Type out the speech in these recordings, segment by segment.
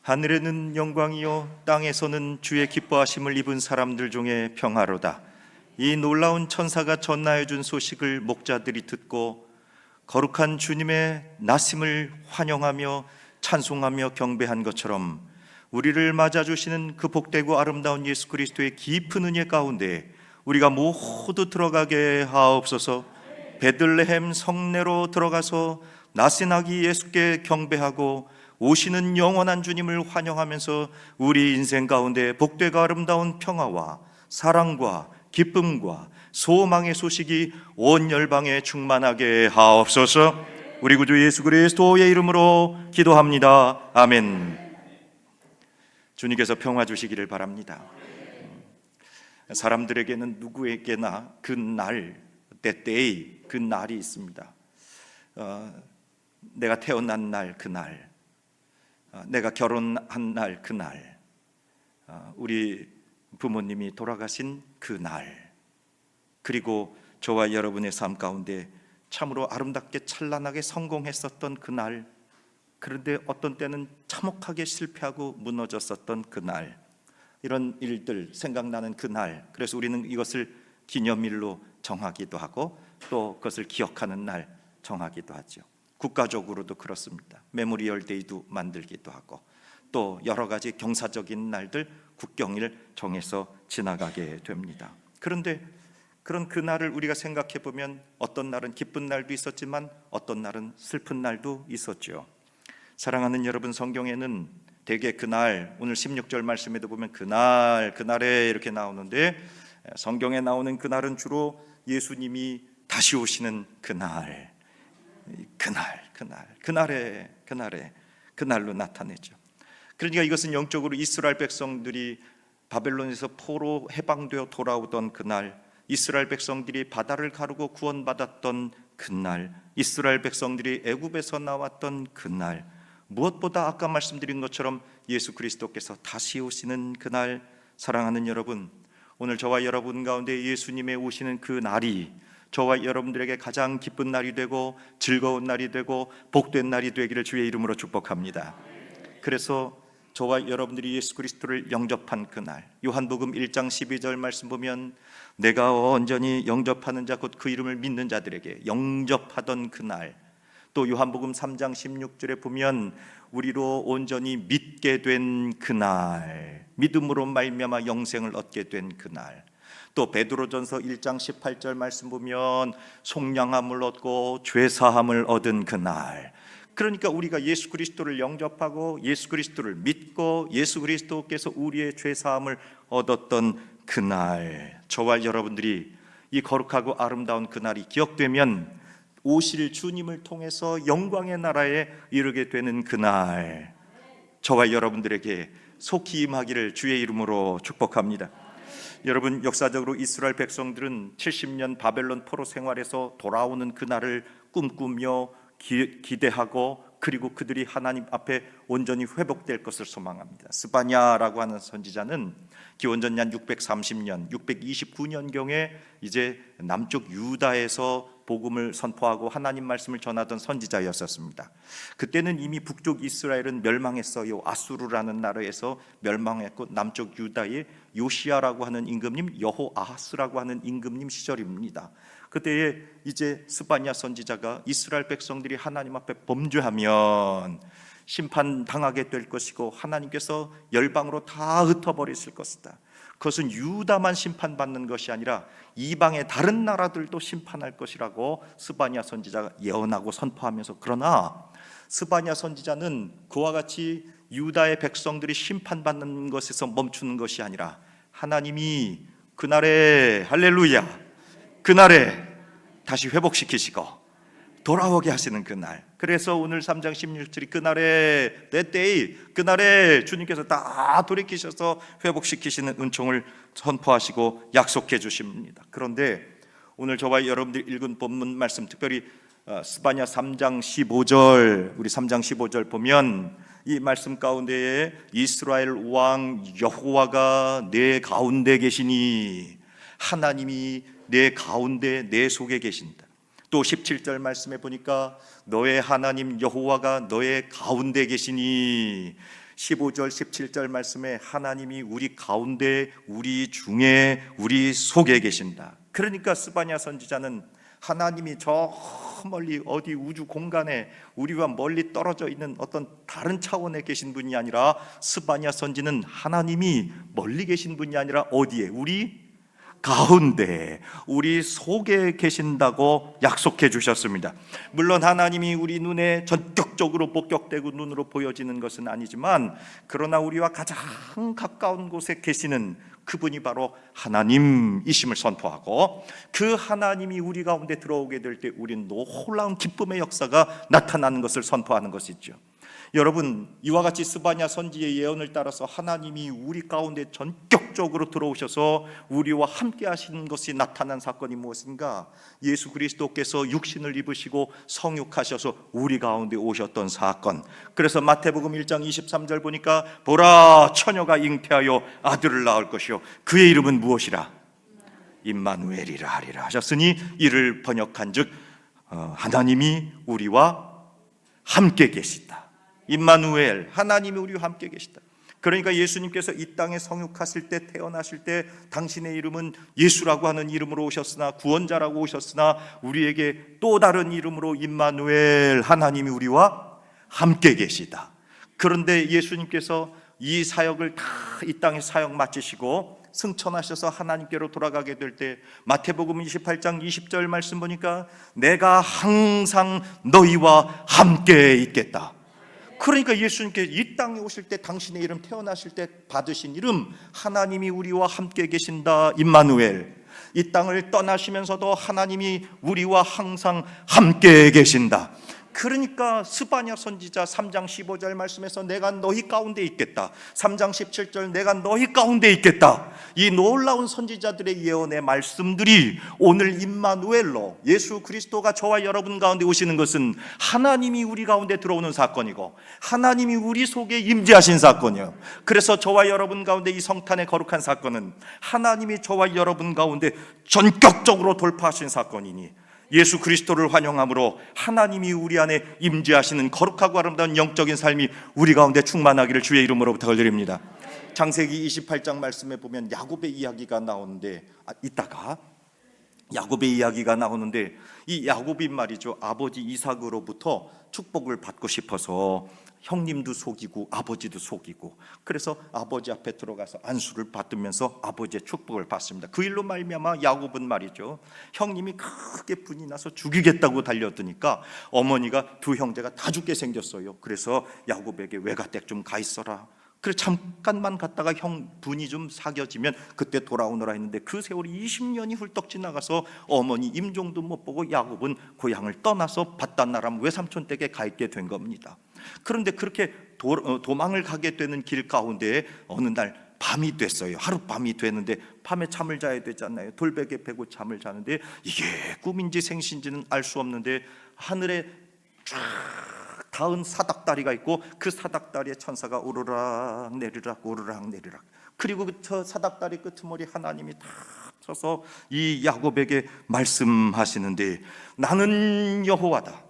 하늘에는 영광이요 땅에서는 주의 기뻐하심을 입은 사람들 중에 평화로다. 이 놀라운 천사가 전하여 준 소식을 목자들이 듣고 거룩한 주님의 나심을 환영하며 찬송하며 경배한 것처럼 우리를 맞아주시는 그 복되고 아름다운 예수 그리스도의 깊은 은혜 가운데 우리가 모두 들어가게 하옵소서. 베들레헴 성내로 들어가서 나신 아기 예수께 경배하고 오시는 영원한 주님을 환영하면서 우리 인생 가운데 복되고 아름다운 평화와 사랑과 기쁨과 소망의 소식이 온 열방에 충만하게 하옵소서. 우리 구주 예수 그리스도의 이름으로 기도합니다. 아멘. 주님께서 평화 주시기를 바랍니다. 사람들에게는 누구에게나 그 날, that day, 그 날이 있습니다. 내가 태어난 날, 그 날, 내가 결혼한 날, 그 날, 우리 부모님이 돌아가신 그 날, 그리고 저와 여러분의 삶 가운데 참으로 아름답게 찬란하게 성공했었던 그 날, 그런데 어떤 때는 참혹하게 실패하고 무너졌었던 그 날, 이런 일들 생각나는 그 날, 그래서 우리는 이것을 기념일로 정하기도 하고 또 그것을 기억하는 날 정하기도 하죠. 국가적으로도 그렇습니다. 메모리얼 데이도 만들기도 하고 또 여러 가지 경사적인 날들 국경일 정해서 지나가게 됩니다. 그런데 그런 그 날을 우리가 생각해 보면 어떤 날은 기쁜 날도 있었지만 어떤 날은 슬픈 날도 있었죠. 사랑하는 여러분, 성경에는 대개 그날, 오늘 16절 말씀에도 보면 그날에 이렇게 나오는데, 성경에 나오는 그날은 주로 예수님이 다시 오시는 그날로 나타내죠. 그러니까 이것은 영적으로 이스라엘 백성들이 바벨론에서 포로 해방되어 돌아오던 그날, 이스라엘 백성들이 바다를 가르고 구원받았던 그날, 이스라엘 백성들이 애굽에서 나왔던 그날, 무엇보다 아까 말씀드린 것처럼 예수 그리스도께서 다시 오시는 그날. 사랑하는 여러분, 오늘 저와 여러분 가운데 예수님의 오시는 그 날이 저와 여러분들에게 가장 기쁜 날이 되고 즐거운 날이 되고 복된 날이 되기를 주의 이름으로 축복합니다. 그래서 저와 여러분들이 예수 그리스도를 영접한 그날, 요한복음 1장 12절 말씀 보면 내가 온전히 영접하는 자 곧 그 이름을 믿는 자들에게 영접하던 그날, 또 요한복음 3장 16절에 보면 우리로 온전히 믿게 된 그날, 믿음으로 말미암아 영생을 얻게 된 그날, 또 베드로전서 1장 18절 말씀 보면 속량함을 얻고 죄사함을 얻은 그날. 그러니까 우리가 예수 그리스도를 영접하고 예수 그리스도를 믿고 예수 그리스도께서 우리의 죄사함을 얻었던 그날, 저와 여러분들이 이 거룩하고 아름다운 그날이 기억되면 오실 주님을 통해서 영광의 나라에 이르게 되는 그날, 저와 여러분들에게 속히 임하기를 주의 이름으로 축복합니다. 여러분, 역사적으로 이스라엘 백성들은 70년 바벨론 포로 생활에서 돌아오는 그날을 꿈꾸며 기대하고, 그리고 그들이 하나님 앞에 온전히 회복될 것을 소망합니다. 스바냐라고 하는 선지자는 기원전 약 630년, 629년경에 이제 남쪽 유다에서 복음을 선포하고 하나님 말씀을 전하던 선지자였었습니다. 그때는 이미 북쪽 이스라엘은 멸망했어요. 아수르라는 나라에서 멸망했고, 남쪽 유다의 요시야라고 하는 임금님, 여호아하스라고 하는 임금님 시절입니다. 그때에 이제 스바냐 선지자가 이스라엘 백성들이 하나님 앞에 범죄하면 심판당하게 될 것이고 하나님께서 열방으로 다 흩어버리실 것이다. 그것은 유다만 심판받는 것이 아니라 이방의 다른 나라들도 심판할 것이라고 스바냐 선지자가 예언하고 선포하면서, 그러나 스바냐 선지자는 그와 같이 유다의 백성들이 심판받는 것에서 멈추는 것이 아니라 하나님이 그날에, 할렐루야, 그날에 다시 회복시키시고 돌아오게 하시는 그날. 그래서 오늘 3장 16절이 그날에, that day, 그날에 주님께서 다 돌이키셔서 회복시키시는 은총을 선포하시고 약속해 주십니다. 그런데 오늘 저와 여러분들이 읽은 본문 말씀, 특별히 스바냐 3장 15절, 우리 3장 15절 보면 이 말씀 가운데에 이스라엘 왕 여호와가 내 가운데 계시니, 하나님이 내 가운데, 내 속에 계신다. 또 17절 말씀에 보니까 너의 하나님 여호와가 너의 가운데 계시니, 15절 17절 말씀에 하나님이 우리 가운데, 우리 중에, 우리 속에 계신다. 그러니까 스바냐 선지자는 하나님이 저 멀리 어디 우주 공간에 우리와 멀리 떨어져 있는 어떤 다른 차원에 계신 분이 아니라, 스바냐 선지는 하나님이 멀리 계신 분이 아니라 어디에? 우리 가운데, 우리 속에 계신다고 약속해 주셨습니다. 물론 하나님이 우리 눈에 전격적으로 목격되고 눈으로 보여지는 것은 아니지만, 그러나 우리와 가장 가까운 곳에 계시는 그분이 바로 하나님이심을 선포하고, 그 하나님이 우리 가운데 들어오게 될 때 우리는 놀라운 기쁨의 역사가 나타나는 것을 선포하는 것이죠. 여러분, 이와 같이 스바냐 선지의 예언을 따라서 하나님이 우리 가운데 전격적으로 들어오셔서 우리와 함께 하시는 것이 나타난 사건이 무엇인가? 예수 그리스도께서 육신을 입으시고 성육하셔서 우리 가운데 오셨던 사건. 그래서 마태복음 1장 23절 보니까 보라, 처녀가 잉태하여 아들을 낳을 것이요 그의 이름은 무엇이라? 임마누엘이라 하리라 하셨으니, 이를 번역한즉 하나님이 우리와 함께 계시다. 임마누엘, 하나님이 우리와 함께 계시다. 그러니까 예수님께서 이 땅에 성육하실 때, 태어나실 때 당신의 이름은 예수라고 하는 이름으로 오셨으나, 구원자라고 오셨으나, 우리에게 또 다른 이름으로 임마누엘, 하나님이 우리와 함께 계시다. 그런데 예수님께서 이 사역을 다 이 땅에 사역 마치시고 승천하셔서 하나님께로 돌아가게 될 때, 마태복음 28장 20절 말씀 보니까 내가 항상 너희와 함께 있겠다. 그러니까 예수님께서 이 땅에 오실 때 당신의 이름, 태어나실 때 받으신 이름, 하나님이 우리와 함께 계신다, 임마누엘. 이 땅을 떠나시면서도 하나님이 우리와 항상 함께 계신다. 그러니까 스바냐 선지자 3장 15절 말씀에서 내가 너희 가운데 있겠다, 3장 17절 내가 너희 가운데 있겠다, 이 놀라운 선지자들의 예언의 말씀들이 오늘 임마누엘로 예수 그리스도가 저와 여러분 가운데 오시는 것은 하나님이 우리 가운데 들어오는 사건이고, 하나님이 우리 속에 임재하신 사건이에요. 그래서 저와 여러분 가운데 이 성탄의 거룩한 사건은 하나님이 저와 여러분 가운데 전격적으로 돌파하신 사건이니, 예수 그리스도를 환영함으로 하나님이 우리 안에 임재하시는 거룩하고 아름다운 영적인 삶이 우리 가운데 충만하기를 주의 이름으로 부탁을 드립니다. 창세기 28장 말씀에 보면 야곱의 이야기가 나오는데, 이따가 야곱의 이야기가 나오는데, 이 야곱이 말이죠, 아버지 이삭으로부터 축복을 받고 싶어서 형님도 속이고 아버지도 속이고, 그래서 아버지 앞에 들어가서 안수를 받으면서 아버지의 축복을 받습니다. 그 일로 말미암아 야곱은 말이죠, 형님이 크게 분이 나서 죽이겠다고 달려드니까 어머니가 두 형제가 다 죽게 생겼어요. 그래서 야곱에게 외가댁 좀 가 있어라, 그래 잠깐만 갔다가 형 분이 좀 사겨지면 그때 돌아오너라 했는데, 그 세월이 20년이 훌떡 지나가서 어머니 임종도 못 보고 야곱은 고향을 떠나서 바단 아람 외삼촌 댁에 가 있게 된 겁니다. 그런데 그렇게 도망을 가게 되는 길 가운데 어느 날 밤이 됐어요. 하룻밤이 됐는데 밤에 잠을 자야 되잖아요. 돌베개 베고 잠을 자는데 이게 꿈인지 생신지는 알 수 없는데, 하늘에 쫙 닿은 사닥다리가 있고, 그 사닥다리에 천사가 오르락 내리락 오르락 내리락, 그리고 그 사닥다리 끄트머리 하나님이 다 서서 이 야곱에게 말씀하시는데, 나는 여호와다,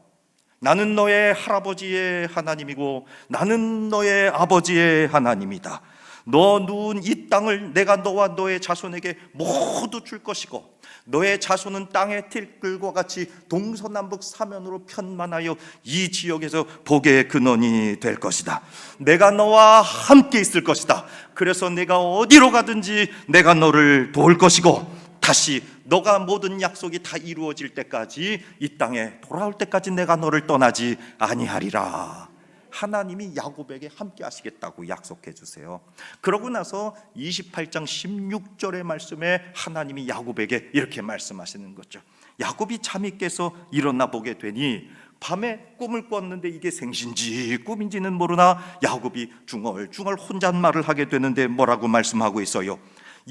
나는 너의 할아버지의 하나님이고 나는 너의 아버지의 하나님이다. 너 누운 이 땅을 내가 너와 너의 자손에게 모두 줄 것이고, 너의 자손은 땅의 틸끌과 같이 동서남북 사면으로 편만하여 이 지역에서 복의 근원이 될 것이다. 내가 너와 함께 있을 것이다. 그래서 내가 어디로 가든지 내가 너를 도울 것이고, 다시 너가 모든 약속이 다 이루어질 때까지, 이 땅에 돌아올 때까지 내가 너를 떠나지 아니하리라. 하나님이 야곱에게 함께 하시겠다고 약속해 주세요. 그러고 나서 28장 16절의 말씀에 하나님이 야곱에게 이렇게 말씀하시는 거죠. 야곱이 잠이 깨서 일어나 보게 되니 밤에 꿈을 꿨는데 이게 생신지 꿈인지는 모르나 야곱이 중얼중얼 혼잣말을 하게 되는데 뭐라고 말씀하고 있어요?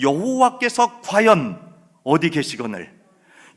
여호와께서 과연 어디 계시거늘,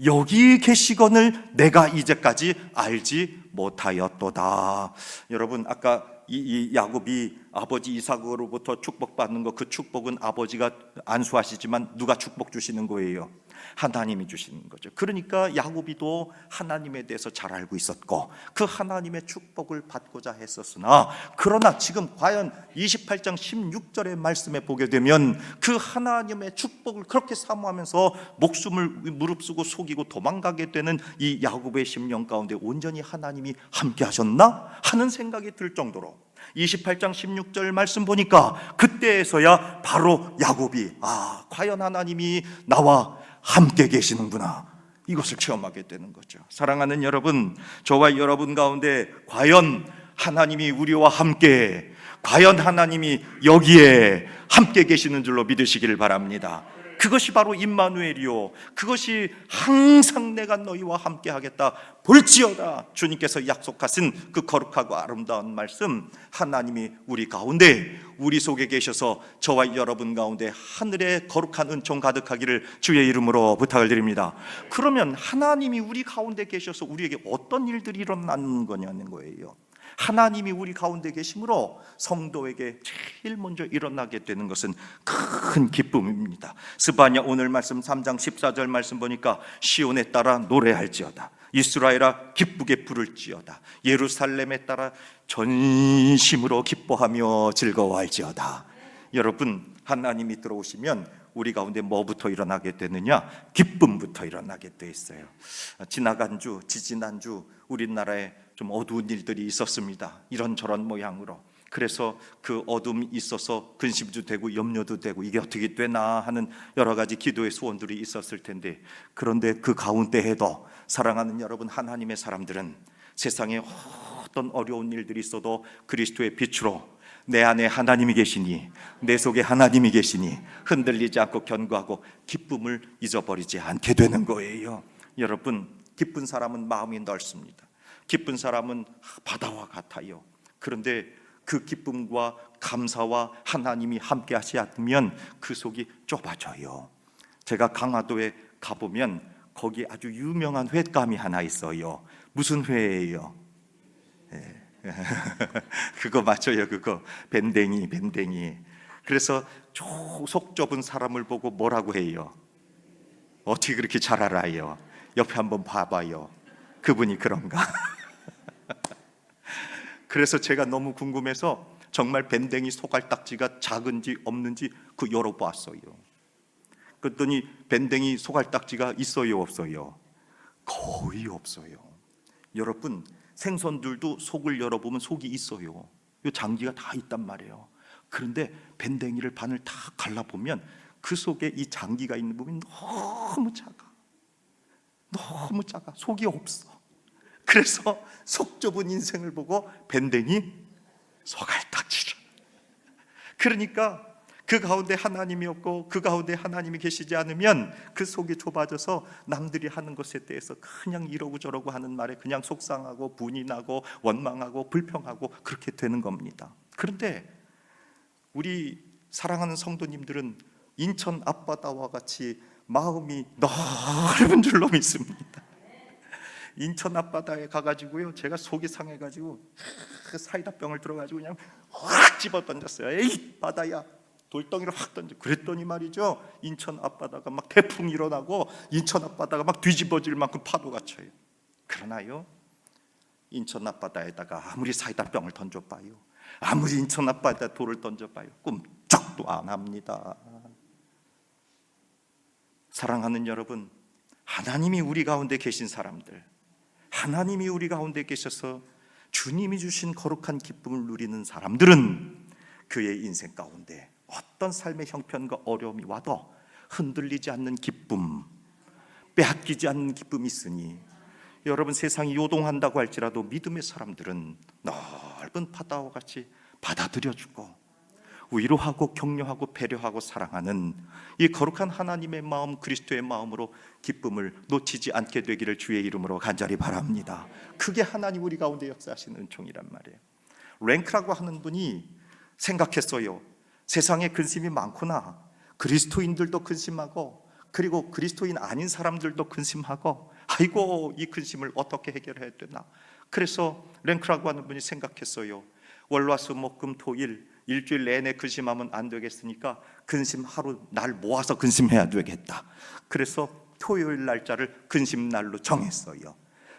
여기 계시거늘 내가 이제까지 알지 못하였도다. 여러분, 아까 이 야곱이 아버지 이삭으로부터 축복받는 거, 그 축복은 아버지가 안수하시지만 누가 축복 주시는 거예요? 하나님이 주시는 거죠. 그러니까 야곱이도 하나님에 대해서 잘 알고 있었고 그 하나님의 축복을 받고자 했었으나, 그러나 지금 과연 28장 16절의 말씀에 보게 되면 그 하나님의 축복을 그렇게 사모하면서 목숨을 무릅쓰고 속이고 도망가게 되는 이 야곱의 심령 가운데 온전히 하나님이 함께 하셨나 하는 생각이 들 정도로 28장 16절 말씀 보니까 그때에서야 바로 야곱이 과연 하나님이 나와 함께 계시는구나, 이것을 체험하게 되는 거죠. 사랑하는 여러분, 저와 여러분 가운데 과연 하나님이 우리와 함께, 과연 하나님이 여기에 함께 계시는 줄로 믿으시기를 바랍니다. 그것이 바로 임마누엘이요, 그것이 항상 내가 너희와 함께 하겠다 볼지어다 주님께서 약속하신 그 거룩하고 아름다운 말씀, 하나님이 우리 가운데, 우리 속에 계셔서 저와 여러분 가운데 하늘의 거룩한 은총 가득하기를 주의 이름으로 부탁을 드립니다. 그러면 하나님이 우리 가운데 계셔서 우리에게 어떤 일들이 일어나는 거냐는 거예요. 하나님이 우리 가운데 계심으로 성도에게 제일 먼저 일어나게 되는 것은 큰 기쁨입니다. 스바냐 오늘 말씀 3장 14절 말씀 보니까 시온에 따라 노래할지어다, 이스라엘아 기쁘게 부를지어다, 예루살렘에 따라 전심으로 기뻐하며 즐거워할지어다. 여러분, 하나님이 들어오시면 우리 가운데 뭐부터 일어나게 되느냐? 기쁨부터 일어나게 돼 있어요. 지나간 주, 지지난주 우리나라에 좀 어두운 일들이 있었습니다. 이런저런 모양으로. 그래서 그 어둠이 있어서 근심도 되고 염려도 되고 이게 어떻게 되나 하는 여러 가지 기도의 소원들이 있었을 텐데, 그런데 그 가운데에도 사랑하는 여러분, 하나님의 사람들은 세상에 어떤 어려운 일들이 있어도 그리스도의 빛으로 내 안에 하나님이 계시니, 내 속에 하나님이 계시니 흔들리지 않고 견고하고 기쁨을 잊어버리지 않게 되는 거예요. 여러분, 기쁜 사람은 마음이 넓습니다. 기쁜 사람은 바다와 같아요. 그런데 그 기쁨과 감사와 하나님이 함께 하지 않으면 그 속이 좁아져요. 제가 강화도에 가보면 거기 아주 유명한 횟감이 하나 있어요. 무슨 회예요? 그거 맞춰요. 그거 밴댕이. 그래서 속 좁은 사람을 보고 뭐라고 해요? 어떻게 그렇게 잘 알아요? 옆에 한번 봐봐요. 그분이 그런가? 그래서 제가 너무 궁금해서 정말 밴댕이 소갈딱지가 작은지 없는지 그 열어봤어요. 그랬더니 밴댕이 소갈딱지가 있어요, 없어요? 거의 없어요. 여러분, 생선들도 속을 열어보면 속이 있어요. 이 장기가 다 있단 말이에요. 그런데 밴댕이를 반을 다 갈라보면 그 속에 이 장기가 있는 부분이 너무 작아. 속이 없어. 그래서 속 좁은 인생을 보고 밴댕이 소갈딱지를. 그러니까 그 가운데 하나님이 없고 그 가운데 하나님이 계시지 않으면 그 속이 좁아져서 남들이 하는 것에 대해서 그냥 이러고 저러고 하는 말에 그냥 속상하고 분이 나고 원망하고 불평하고 그렇게 되는 겁니다. 그런데 우리 사랑하는 성도님들은 인천 앞바다와 같이 마음이 넓은 줄로 믿습니다. 인천 앞바다에 가가지고요, 제가 속이 상해가지고 그 사이다병을 들어가지고 그냥 확 집어 던졌어요. 에이 바다야, 돌덩이를 확 던져. 그랬더니 말이죠, 인천 앞바다가 막 태풍이 일어나고 인천 앞바다가 막 뒤집어질 만큼 파도가 쳐요. 그러나요, 인천 앞바다에다가 아무리 사이다병을 던져봐요, 아무리 인천 앞바다에 돌을 던져봐요, 꿈쩍도 안 합니다. 사랑하는 여러분, 하나님이 우리 가운데 계신 사람들, 하나님이 우리 가운데 계셔서 주님이 주신 거룩한 기쁨을 누리는 사람들은 그의 인생 가운데 어떤 삶의 형편과 어려움이 와도 흔들리지 않는 기쁨, 빼앗기지 않는 기쁨이 있으니, 여러분, 세상이 요동한다고 할지라도 믿음의 사람들은 넓은 바다와 같이 받아들여주고 위로하고 격려하고 배려하고 사랑하는 이 거룩한 하나님의 마음, 그리스도의 마음으로 기쁨을 놓치지 않게 되기를 주의 이름으로 간절히 바랍니다. 그게 하나님 우리 가운데 역사하시는 은총이란 말이에요. 랭크라고 하는 분이 생각했어요. 세상에 근심이 많구나. 그리스도인들도 근심하고 그리고 그리스도인 아닌 사람들도 근심하고, 아이고 이 근심을 어떻게 해결해야 되나. 그래서 랭크라고 하는 분이 생각했어요. 월화수목금토일 일주일 내내 근심하면 안 되겠으니까 근심 하루 날 모아서 근심해야 되겠다. 그래서 토요일 날짜를 근심날로 정했어요.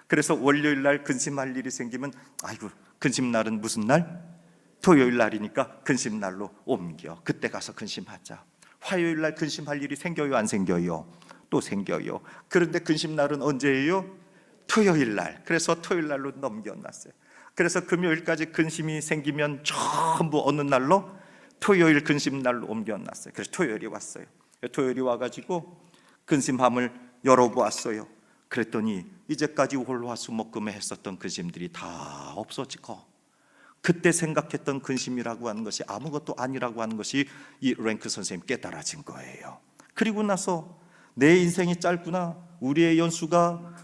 그래서 월요일 날 근심할 일이 생기면 아이고 근심날은 무슨 날? 토요일 날이니까 근심날로 옮겨. 그때 가서 근심하자. 화요일 날 근심할 일이 생겨요, 안 생겨요? 또 생겨요. 그런데 근심날은 언제예요? 토요일 날. 그래서 토요일 날로 넘겨놨어요. 그래서 금요일까지 근심이 생기면 전부 어느 날로? 토요일 근심날로 옮겨놨어요. 그래서 토요일이 왔어요. 토요일이 와가지고 근심함을 열어보았어요. 그랬더니 이제까지 월화수목금에 했었던 근심들이 다 없어지고, 그때 생각했던 근심이라고 하는 것이 아무것도 아니라고 하는 것이 이 랭크 선생님 깨달아진 거예요. 그리고 나서 내 인생이 짧구나, 우리의 연수가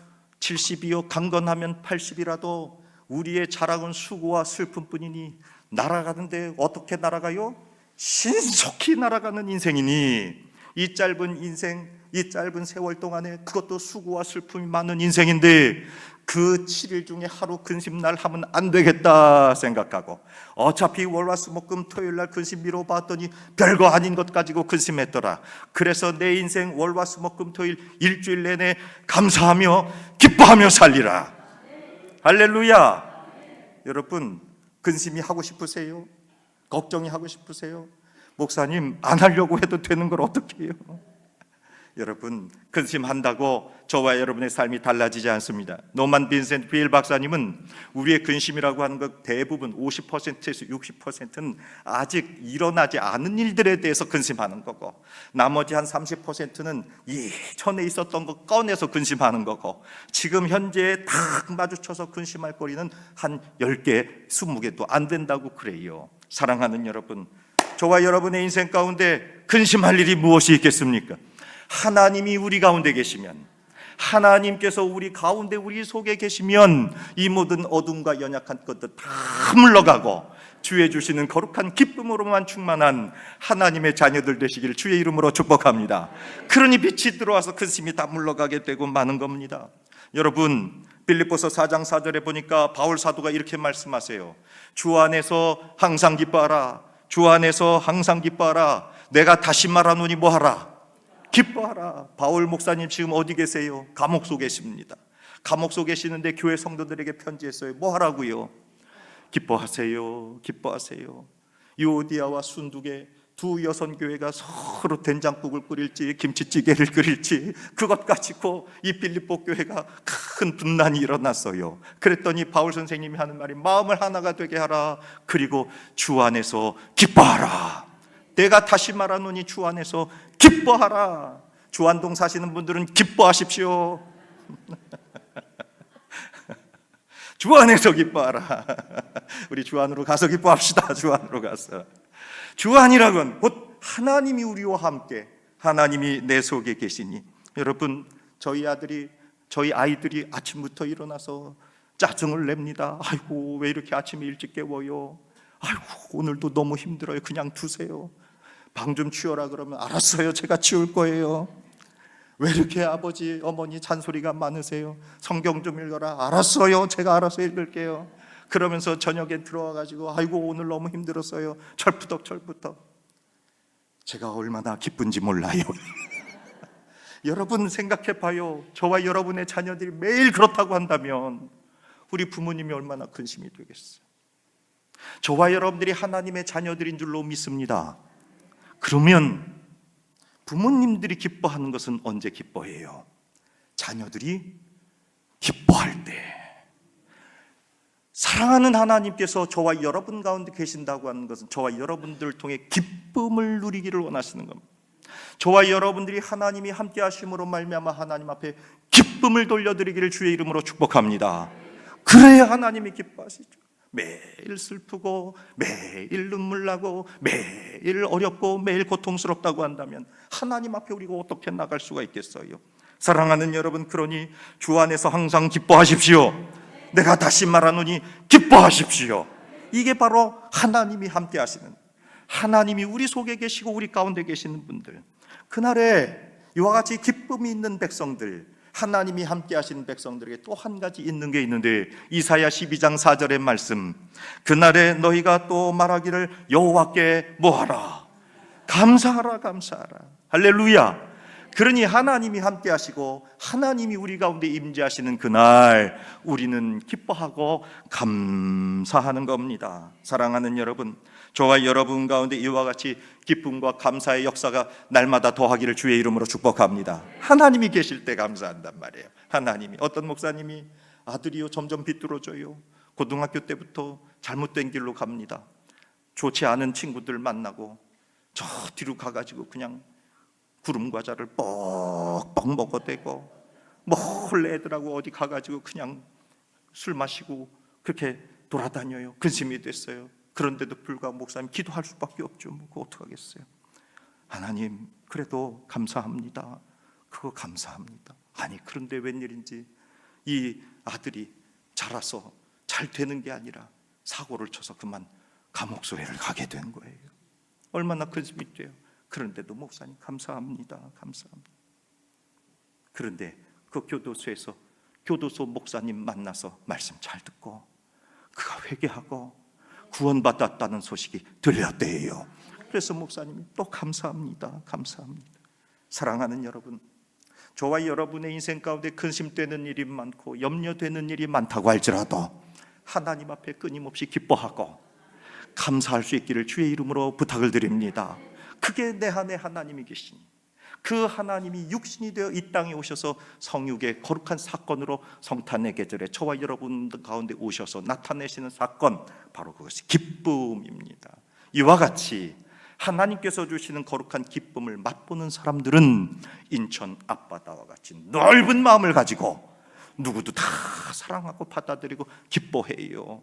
70이요 강건하면 80이라도 우리의 자랑은 수고와 슬픔뿐이니 날아가는데 어떻게 날아가요? 신속히 날아가는 인생이니, 이 짧은 인생, 이 짧은 세월 동안에 그것도 수고와 슬픔이 많은 인생인데 그 7일 중에 하루 근심날 하면 안 되겠다 생각하고, 어차피 월화수목금 토요일날 근심 미뤄봤더니 별거 아닌 것 가지고 근심했더라. 그래서 내 인생 월화수목금 토일 일주일 내내 감사하며 기뻐하며 살리라. 할렐루야. 여러분, 근심이 하고 싶으세요? 걱정이 하고 싶으세요? 목사님, 안 하려고 해도 되는 걸 어떻게 해요? 여러분, 근심한다고 저와 여러분의 삶이 달라지지 않습니다. 노만 빈센트 필 박사님은 우리의 근심이라고 하는 것 대부분 50%에서 60%는 아직 일어나지 않은 일들에 대해서 근심하는 거고, 나머지 한 30%는 이전에 있었던 거 꺼내서 근심하는 거고, 지금 현재에 딱 마주쳐서 근심할 거리는 한 10개, 20개도 안 된다고 그래요. 사랑하는 여러분, 저와 여러분의 인생 가운데 근심할 일이 무엇이 있겠습니까? 하나님이 우리 가운데 계시면, 하나님께서 우리 가운데 우리 속에 계시면 이 모든 어둠과 연약한 것들 다 물러가고 주의 주시는 거룩한 기쁨으로만 충만한 하나님의 자녀들 되시기를 주의 이름으로 축복합니다. 그러니 빛이 들어와서 근심이 다 물러가게 되고 마는 겁니다. 여러분, 빌립보서 4장 4절에 보니까 바울 사도가 이렇게 말씀하세요. 주 안에서 항상 기뻐하라. 주 안에서 항상 기뻐하라. 내가 다시 말하노니 뭐하라? 기뻐하라. 바울 목사님 지금 어디 계세요? 감옥 속에 계십니다. 감옥 속에 계시는데 교회 성도들에게 편지했어요. 뭐 하라고요? 기뻐하세요. 기뻐하세요. 유오디아와 순두계 두 여선교회가 서로 된장국을 끓일지 김치찌개를 끓일지 그것 가지고 이 빌립보 교회가 큰 분난이 일어났어요. 그랬더니 바울 선생님이 하는 말이 마음을 하나가 되게 하라. 그리고 주 안에서 기뻐하라. 내가 다시 말하노니 주 안에서 기뻐하라. 주안동 사시는 분들은 기뻐하십시오. 주 안에서 기뻐하라. 우리 주 안으로 가서 기뻐합시다. 주 안으로 가서. 주 안이라곤 곧 하나님이 우리와 함께, 하나님이 내 속에 계시니. 여러분, 저희 아이들이 아침부터 일어나서 짜증을 냅니다. 아이고, 왜 이렇게 아침에 일찍 깨워요? 아이고, 오늘도 너무 힘들어요. 그냥 두세요. 방 좀 치워라 그러면 알았어요, 제가 치울 거예요. 왜 이렇게 아버지 어머니 잔소리가 많으세요? 성경 좀 읽어라. 알았어요, 제가 알아서 읽을게요. 그러면서 저녁에 들어와가지고 아이고 오늘 너무 힘들었어요. 철푸덕. 제가 얼마나 기쁜지 몰라요. 여러분 생각해봐요. 저와 여러분의 자녀들이 매일 그렇다고 한다면 우리 부모님이 얼마나 근심이 되겠어요. 저와 여러분들이 하나님의 자녀들인 줄로 믿습니다. 그러면 부모님들이 기뻐하는 것은 언제 기뻐해요? 자녀들이 기뻐할 때. 사랑하는 하나님께서 저와 여러분 가운데 계신다고 하는 것은 저와 여러분들을 통해 기쁨을 누리기를 원하시는 겁니다. 저와 여러분들이 하나님이 함께 하심으로 말미암아 하나님 앞에 기쁨을 돌려드리기를 주의 이름으로 축복합니다. 그래야 하나님이 기뻐하시죠. 매일 슬프고 매일 눈물 나고 매일 어렵고 매일 고통스럽다고 한다면 하나님 앞에 우리가 어떻게 나갈 수가 있겠어요? 사랑하는 여러분, 그러니 주 안에서 항상 기뻐하십시오. 내가 다시 말하노니 기뻐하십시오. 이게 바로 하나님이 함께 하시는, 하나님이 우리 속에 계시고 우리 가운데 계시는 분들, 그날에 이와 같이 기쁨이 있는 백성들, 하나님이 함께 하시는 백성들에게 또 한 가지 있는 게 있는데, 이사야 12장 4절의 말씀, 그날에 너희가 또 말하기를 여호와께 뭐하라? 감사하라. 감사하라. 할렐루야. 그러니 하나님이 함께 하시고 하나님이 우리 가운데 임재하시는 그날 우리는 기뻐하고 감사하는 겁니다. 사랑하는 여러분, 저와 여러분 가운데 이와 같이 기쁨과 감사의 역사가 날마다 더하기를 주의 이름으로 축복합니다. 하나님이 계실 때 감사한단 말이에요. 하나님이, 어떤 목사님이 아들이요 점점 비뚤어져요. 고등학교 때부터 잘못된 길로 갑니다. 좋지 않은 친구들 만나고 저 뒤로 가가지고 그냥 구름 과자를 뻑뻑 먹어대고 몰래 애들하고 어디 가가지고 그냥 술 마시고 그렇게 돌아다녀요. 근심이 됐어요. 그런데도 불구하고 목사님 기도할 수밖에 없죠. 뭐 그거 어떡하겠어요. 하나님 그래도 감사합니다. 그거 감사합니다. 아니 그런데 웬일인지 이 아들이 자라서 잘 되는 게 아니라 사고를 쳐서 그만 감옥소리를 가게 된 거예요. 얼마나 근심이 돼요. 그런데도 목사님 감사합니다. 감사합니다. 그런데 그 교도소에서 교도소 목사님 만나서 말씀 잘 듣고 그가 회개하고 구원받았다는 소식이 들렸대요. 그래서 목사님이 또 감사합니다. 감사합니다. 사랑하는 여러분, 저와 여러분의 인생 가운데 근심되는 일이 많고 염려되는 일이 많다고 할지라도 하나님 앞에 끊임없이 기뻐하고 감사할 수 있기를 주의 이름으로 부탁을 드립니다. 그게 내 안에 하나님이 계시니 그 하나님이 육신이 되어 이 땅에 오셔서 성육의 거룩한 사건으로 성탄의 계절에 저와 여러분 가운데 오셔서 나타내시는 사건, 바로 그것이 기쁨입니다. 이와 같이 하나님께서 주시는 거룩한 기쁨을 맛보는 사람들은 인천 앞바다와 같이 넓은 마음을 가지고 누구도 다 사랑하고 받아들이고 기뻐해요.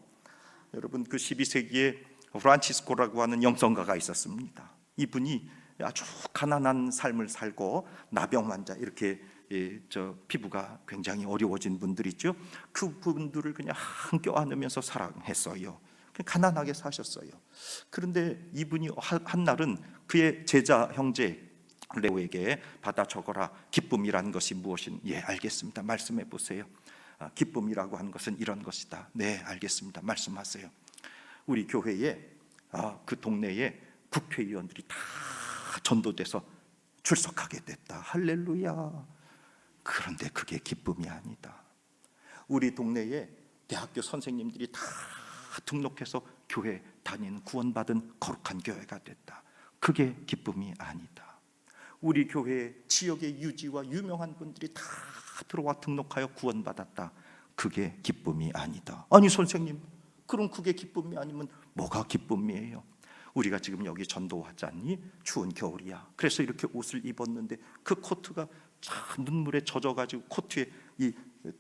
여러분, 그 12세기에 프란치스코라고 하는 영성가가 있었습니다. 이분이 아주 가난한 삶을 살고 나병 환자, 이렇게 피부가 굉장히 어려워진 분들 있죠. 그 분들을 그냥 한껴 안으면서 사랑했어요. 가난하게 사셨어요. 그런데 이분이 한날은 그의 제자 형제 레오에게 받아 적어라. 기쁨이라는 것이 무엇인? 예, 알겠습니다. 말씀해 보세요. 기쁨이라고 하는 것은 이런 것이다. 네, 알겠습니다. 말씀하세요. 우리 교회에 그 동네에 국회의원들이 다 전도돼서 출석하게 됐다. 할렐루야. 그런데 그게 기쁨이 아니다. 우리 동네에 대학교 선생님들이 다 등록해서 교회 다니는 구원받은 거룩한 교회가 됐다. 그게 기쁨이 아니다. 우리 교회 지역의 유지와 유명한 분들이 다 들어와 등록하여 구원받았다. 그게 기쁨이 아니다. 아니 선생님, 그럼 그게 기쁨이 아니면 뭐가 기쁨이에요? 우리가 지금 여기 전도하지 않니? 추운 겨울이야. 그래서 이렇게 옷을 입었는데 그 코트가 눈물에 젖어가지고 코트에 이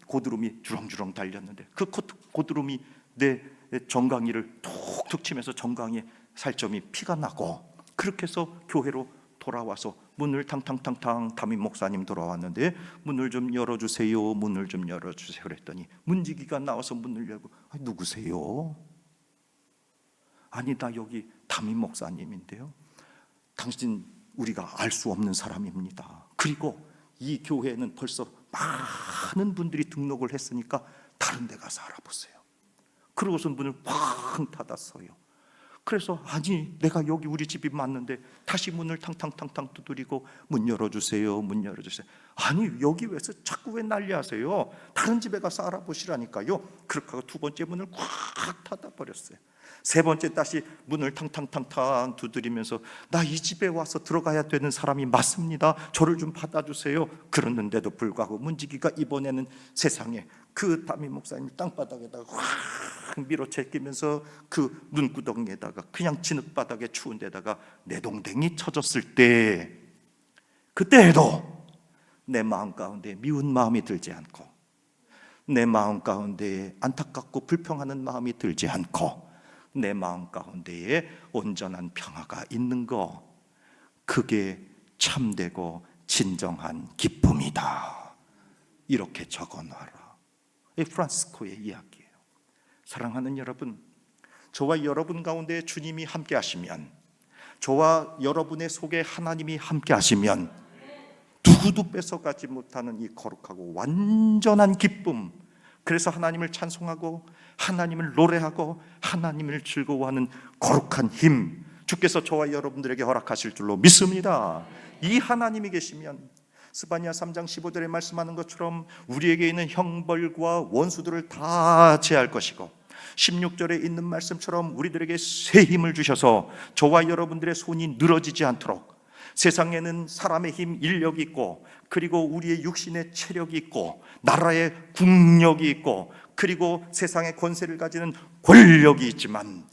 고드름이 주렁주렁 달렸는데 그 코트 고드름이 내 정강이를 툭툭 치면서 정강이에 살점이 피가 나고, 그렇게 해서 교회로 돌아와서 문을 탕탕탕탕 담임 목사님 돌아왔는데 문을 좀 열어주세요. 문을 좀 열어주세요. 그랬더니 문지기가 나와서 문을 열고 누구세요? 아니 나 여기 담임 목사님인데요. 당신 우리가 알 수 없는 사람입니다. 그리고 이 교회는 벌써 많은 분들이 등록을 했으니까 다른 데 가서 알아보세요. 그러고서 문을 쾅 닫았어요. 그래서 아니 내가 여기 우리 집이 맞는데 다시 문을 탕탕탕탕 두드리고 문 열어주세요. 문 열어주세요. 아니 여기 왜서 자꾸 왜 난리하세요? 다른 집에 가서 알아보시라니까요. 그렇게 하고 두 번째 문을 꽉 닫아버렸어요. 세 번째 다시 문을 탕탕탕탕 두드리면서 나 이 집에 와서 들어가야 되는 사람이 맞습니다. 저를 좀 받아주세요. 그랬는데도 불구하고 문지기가 이번에는 세상에 그 담임 목사님 땅바닥에다가 확 밀어제끼면서 그 눈구덩이에다가 그냥 진흙바닥에 추운 데다가 내동댕이 쳐졌을 때, 그때에도 내 마음 가운데 미운 마음이 들지 않고 내 마음 가운데 안타깝고 불평하는 마음이 들지 않고 내 마음 가운데에 온전한 평화가 있는 거, 그게 참되고 진정한 기쁨이다. 이렇게 적어놔라. 이 프란시스코의 이야기예요. 사랑하는 여러분, 저와 여러분 가운데 주님이 함께 하시면, 저와 여러분의 속에 하나님이 함께 하시면 누구도 뺏어가지 못하는 이 거룩하고 완전한 기쁨, 그래서 하나님을 찬송하고 하나님을 노래하고 하나님을 즐거워하는 거룩한 힘, 주께서 저와 여러분들에게 허락하실 줄로 믿습니다. 이 하나님이 계시면 스바냐 3장 15절에 말씀하는 것처럼 우리에게 있는 형벌과 원수들을 다 제할 것이고, 16절에 있는 말씀처럼 우리들에게 새 힘을 주셔서 저와 여러분들의 손이 늘어지지 않도록, 세상에는 사람의 힘, 인력이 있고, 그리고 우리의 육신의 체력이 있고, 나라의 국력이 있고, 그리고 세상의 권세를 가지는 권력이 있지만,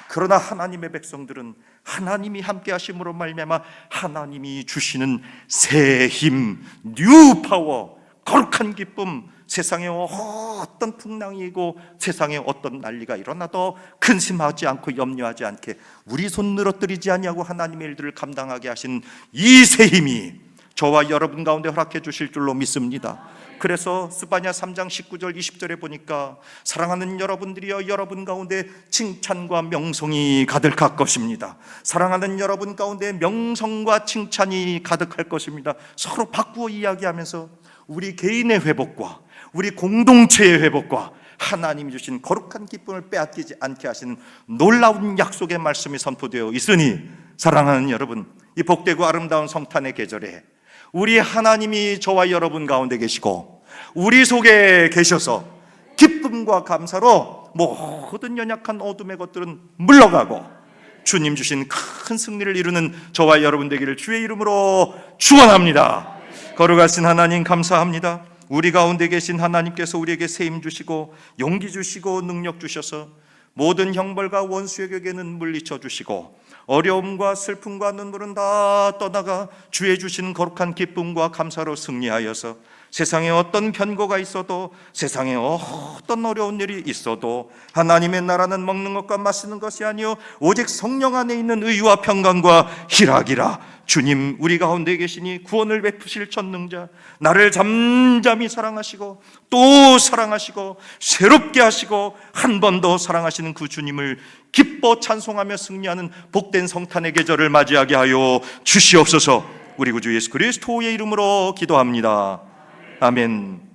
그러나 하나님의 백성들은 하나님이 함께 하심으로 말미암아 하나님이 주시는 새 힘, 뉴 파워, 거룩한 기쁨, 세상에 어떤 풍랑이고 세상에 어떤 난리가 일어나도 근심하지 않고 염려하지 않게 우리 손 늘어뜨리지 아니하고 하나님의 일들을 감당하게 하신 이 새 힘이 저와 여러분 가운데 허락해 주실 줄로 믿습니다. 그래서 스바냐 3장 19절 20절에 보니까 사랑하는 여러분들이여 여러분 가운데 칭찬과 명성이 가득할 것입니다. 사랑하는 여러분 가운데 명성과 칭찬이 가득할 것입니다. 서로 바꾸어 이야기하면서 우리 개인의 회복과 우리 공동체의 회복과 하나님이 주신 거룩한 기쁨을 빼앗기지 않게 하시는 놀라운 약속의 말씀이 선포되어 있으니, 사랑하는 여러분, 이 복되고 아름다운 성탄의 계절에 우리 하나님이 저와 여러분 가운데 계시고 우리 속에 계셔서 기쁨과 감사로 모든 연약한 어둠의 것들은 물러가고 주님 주신 큰 승리를 이루는 저와 여러분 되기를 주의 이름으로 축원합니다. 거룩하신 하나님 감사합니다. 우리 가운데 계신 하나님께서 우리에게 새 힘 주시고 용기 주시고 능력 주셔서 모든 형벌과 원수에게는 물리쳐 주시고 어려움과 슬픔과 눈물은 다 떠나가 주의 주신 거룩한 기쁨과 감사로 승리하여서 세상에 어떤 변고가 있어도, 세상에 어떤 어려운 일이 있어도 하나님의 나라는 먹는 것과 마시는 것이 아니요 오직 성령 안에 있는 의와 평강과 희락이라. 주님 우리 가운데 계시니 구원을 베푸실 전능자, 나를 잠잠히 사랑하시고 또 사랑하시고 새롭게 하시고 한 번 더 사랑하시는 그 주님을 기뻐 찬송하며 승리하는 복된 성탄의 계절을 맞이하게 하여 주시옵소서. 우리 구주 예수 그리스도의 이름으로 기도합니다. 아멘.